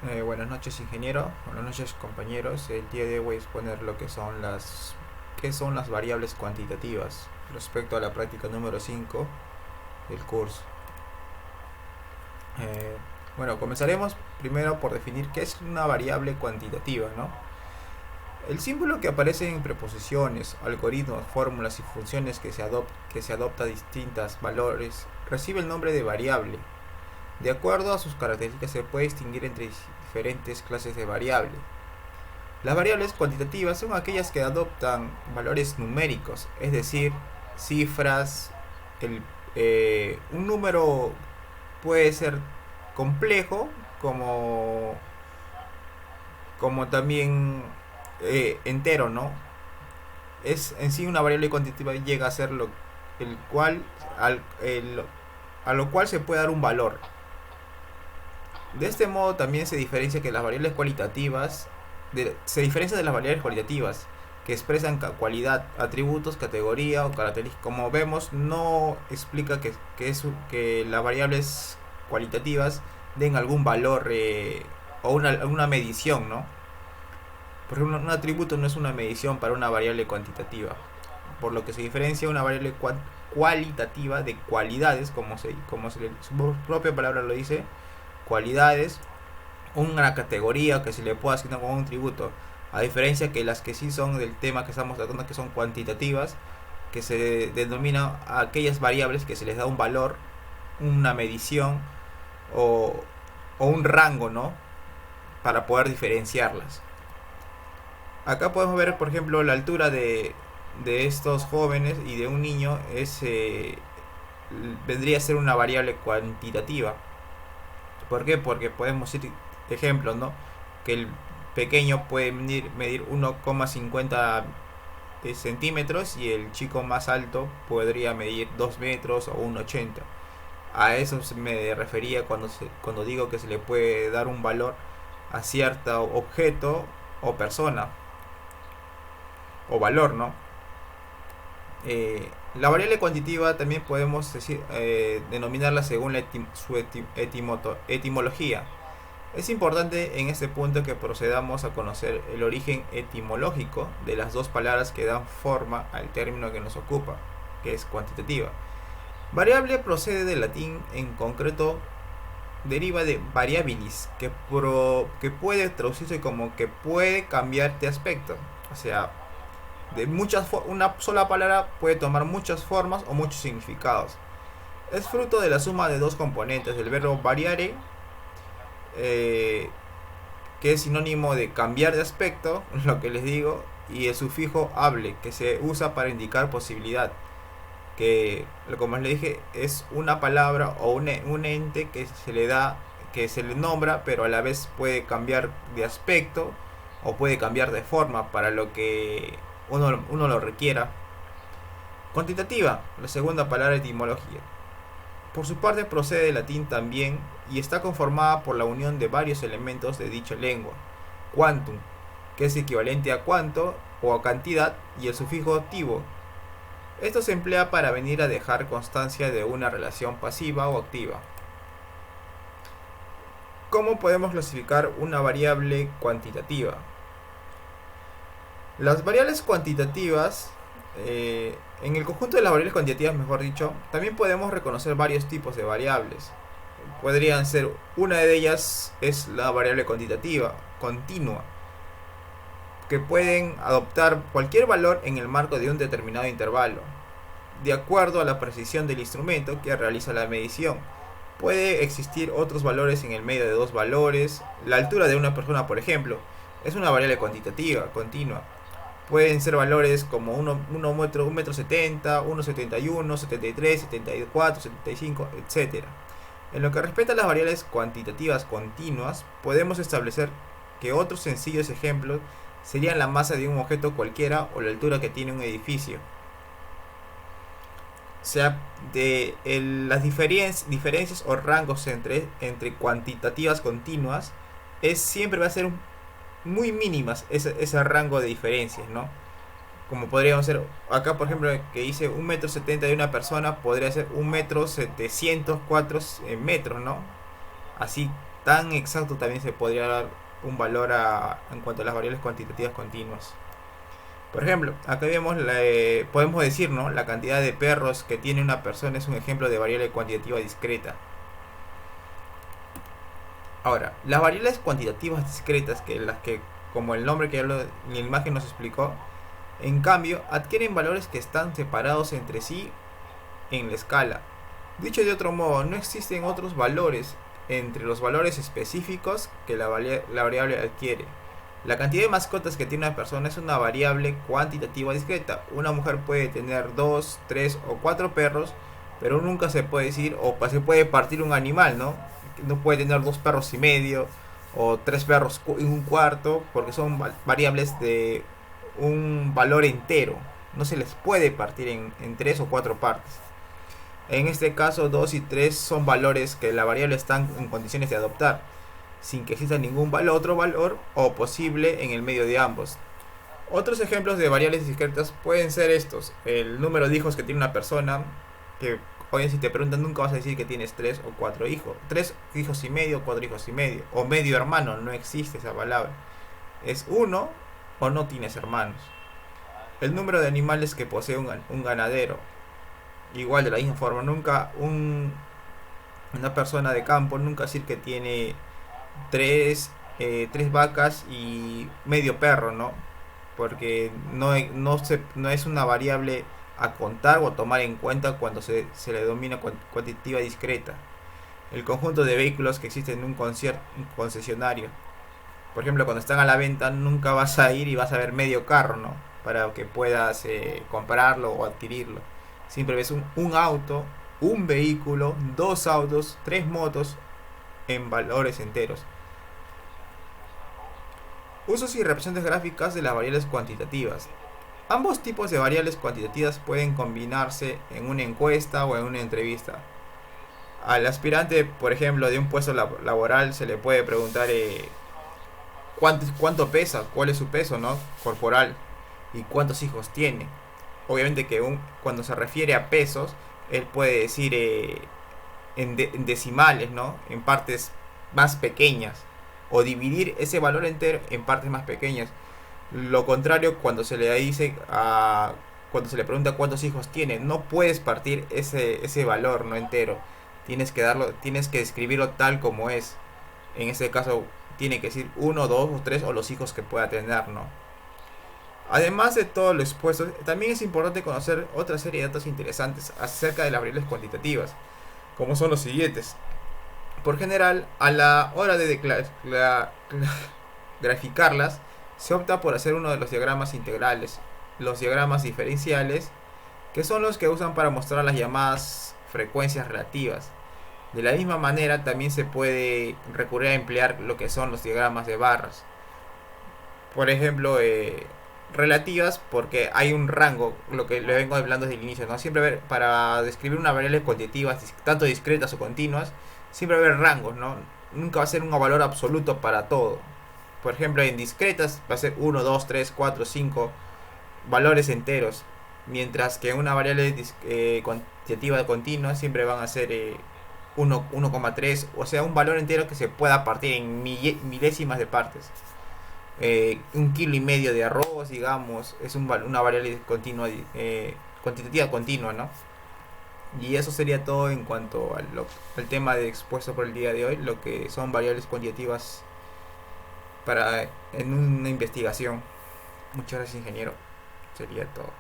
Buenas noches, ingeniero. Buenas noches, compañeros. El día de hoy voy a exponer lo que son las variables cuantitativas respecto a la práctica número 5 del curso. Eh, Comenzaremos primero por definir qué es una variable cuantitativa, ¿no? El símbolo que aparece en preposiciones, algoritmos, fórmulas y funciones que se adopta a distintos valores recibe el nombre de variable. De acuerdo a sus características se puede distinguir entre diferentes clases de variable. Las variables cuantitativas son aquellas que adoptan valores numéricos, es decir, cifras. Un número puede ser complejo como también entero, ¿no? Es en sí una variable cuantitativa llega a ser el cual a lo cual se puede dar un valor. De este modo también se diferencia que las variables cualitativas se diferencia de las variables cualitativas que expresan cualidad, atributos, categoría o características. Como vemos, no explica que las variables cualitativas den algún valor o una medición, ¿no? Por ejemplo, un atributo no es una medición para una variable cuantitativa, por lo que se diferencia una variable cualitativa de cualidades, su propia palabra lo dice, cualidades, una categoría que se le puede asignar con un tributo, a diferencia que las que sí son del tema que estamos tratando, que son cuantitativas, que se denominan a aquellas variables que se les da un valor, una medición o, o un rango, ¿no? Para poder diferenciarlas. Acá podemos ver, por ejemplo, la altura de estos jóvenes y de un niño vendría a ser una variable cuantitativa. ¿Por qué? Porque podemos decir ejemplos, ¿no? Que el pequeño puede medir 1,50 centímetros y el chico más alto podría medir 2 metros o 1,80. A eso me refería cuando digo que se le puede dar un valor a cierto objeto o persona o valor, ¿no? La variable cuantitativa también podemos denominarla según su etimología. Es importante en este punto que procedamos a conocer el origen etimológico de las dos palabras que dan forma al término que nos ocupa, que es cuantitativa. Variable procede del latín, en concreto deriva de variabilis, que puede traducirse como que puede cambiar de aspecto. O sea, una sola palabra puede tomar muchas formas o muchos significados. Es fruto de la suma de dos componentes del verbo variare, que es sinónimo de cambiar de aspecto, lo que les digo, y el sufijo able, que se usa para indicar posibilidad, que como les dije es una palabra o un ente que se le nombra, pero a la vez puede cambiar de aspecto o puede cambiar de forma para lo que uno lo requiera. Cuantitativa, la segunda palabra etimología. Por su parte procede del latín también y está conformada por la unión de varios elementos de dicha lengua. Quantum, que es equivalente a cuanto o a cantidad, y el sufijo tivo. Esto se emplea para venir a dejar constancia de una relación pasiva o activa. ¿Cómo podemos clasificar una variable cuantitativa? Las variables cuantitativas, en el conjunto de las variables cuantitativas, mejor dicho, también podemos reconocer varios tipos de variables. Podrían ser, una de ellas es la variable cuantitativa, continua, que pueden adoptar cualquier valor en el marco de un determinado intervalo, de acuerdo a la precisión del instrumento que realiza la medición. Puede existir otros valores en el medio de dos valores. La altura de una persona, por ejemplo, es una variable cuantitativa, continua. Pueden ser valores como 1,70 m, 1,71 m, 73, 74, 75, etc. En lo que respecta a las variables cuantitativas continuas, podemos establecer que otros sencillos ejemplos serían la masa de un objeto cualquiera o la altura que tiene un edificio. O sea, las diferencias o rangos entre cuantitativas continuas siempre va a ser muy mínimas ese rango de diferencias, ¿no? Como podríamos ser, acá por ejemplo, que dice 1,70 m de una persona, podría ser 1,704 m, ¿no? Así tan exacto también se podría dar un valor en cuanto a las variables cuantitativas continuas. Por ejemplo, acá vemos podemos decir, ¿no? La cantidad de perros que tiene una persona es un ejemplo de variable cuantitativa discreta. Ahora, las variables cuantitativas discretas, que las que, como el nombre que en la imagen nos explicó, en cambio, adquieren valores que están separados entre sí en la escala. Dicho de otro modo, no existen otros valores entre los valores específicos que la variable adquiere. La cantidad de mascotas que tiene una persona es una variable cuantitativa discreta. Una mujer puede tener 2, 3 o 4 perros, pero nunca se puede decir, o se puede partir un animal, ¿no? No puede tener 2 perros y medio, o 3 perros y un cuarto, porque son variables de un valor entero. No se les puede partir en 3 o 4 partes. En este caso, 2 y 3 son valores que la variable está en condiciones de adoptar, sin que exista ningún otro valor o posible en el medio de ambos. Otros ejemplos de variables discretas pueden ser estos: el número de hijos que tiene una persona, que hoy si te preguntan nunca vas a decir que tienes 3 o 4 hijos, 3 hijos y medio, 4 hijos y medio, o medio hermano, no existe esa palabra, es uno o no tienes hermanos. El número de animales que posee un ganadero, igual de la misma forma, nunca una persona de campo nunca decir que tiene 3 vacas y medio perro, ¿no? Porque no es una variable a contar o a tomar en cuenta cuando se le denomina cuantitativa discreta. El conjunto de vehículos que existen en un concesionario, por ejemplo, cuando están a la venta, nunca vas a ir y vas a ver medio carro, ¿no? Para que puedas comprarlo o adquirirlo. Siempre ves un auto, un vehículo, 2 autos, 3 motos en valores enteros. Usos y representantes gráficas de las variables cuantitativas. Ambos tipos de variables cuantitativas pueden combinarse en una encuesta o en una entrevista. Al aspirante, por ejemplo, de un puesto laboral se le puede preguntar cuánto pesa, cuál es su peso, ¿no? Corporal, y cuántos hijos tiene. Obviamente que cuando se refiere a pesos, él puede decir en decimales, ¿no? En partes más pequeñas, o dividir ese valor entero en partes más pequeñas. Lo contrario, cuando se le dice cuando se le pregunta cuántos hijos tiene, no puedes partir ese valor no entero. Tienes que describirlo tal como es. En este caso tiene que decir 1, 2 o 3 o los hijos que pueda tener, ¿no? Además de todo lo expuesto, también es importante conocer otra serie de datos interesantes acerca de las variables cuantitativas, como son los siguientes. Por general, a la hora de graficarlas, se opta por hacer uno de los diagramas integrales, los diagramas diferenciales, que son los que usan para mostrar las llamadas frecuencias relativas. De la misma manera, también se puede recurrir a emplear lo que son los diagramas de barras. Por ejemplo, relativas, porque hay un rango, lo que le vengo hablando desde el inicio, ¿no? Siempre para describir una variable cuantitativa, tanto discretas o continuas, siempre va a haber rangos, ¿no? Nunca va a ser un valor absoluto para todo. Por ejemplo, en discretas va a ser 1, 2, 3, 4, 5 valores enteros, mientras que una variable cuantitativa continua siempre van a ser 1,3, o sea, un valor entero que se pueda partir en milésimas de partes. 1,5 kg de arroz, digamos, es una variable continua, cuantitativa continua, ¿no? Y eso sería todo en cuanto al tema de expuesto por el día de hoy, lo que son variables cuantitativas en una investigación. Muchas gracias, ingeniero. Sería todo.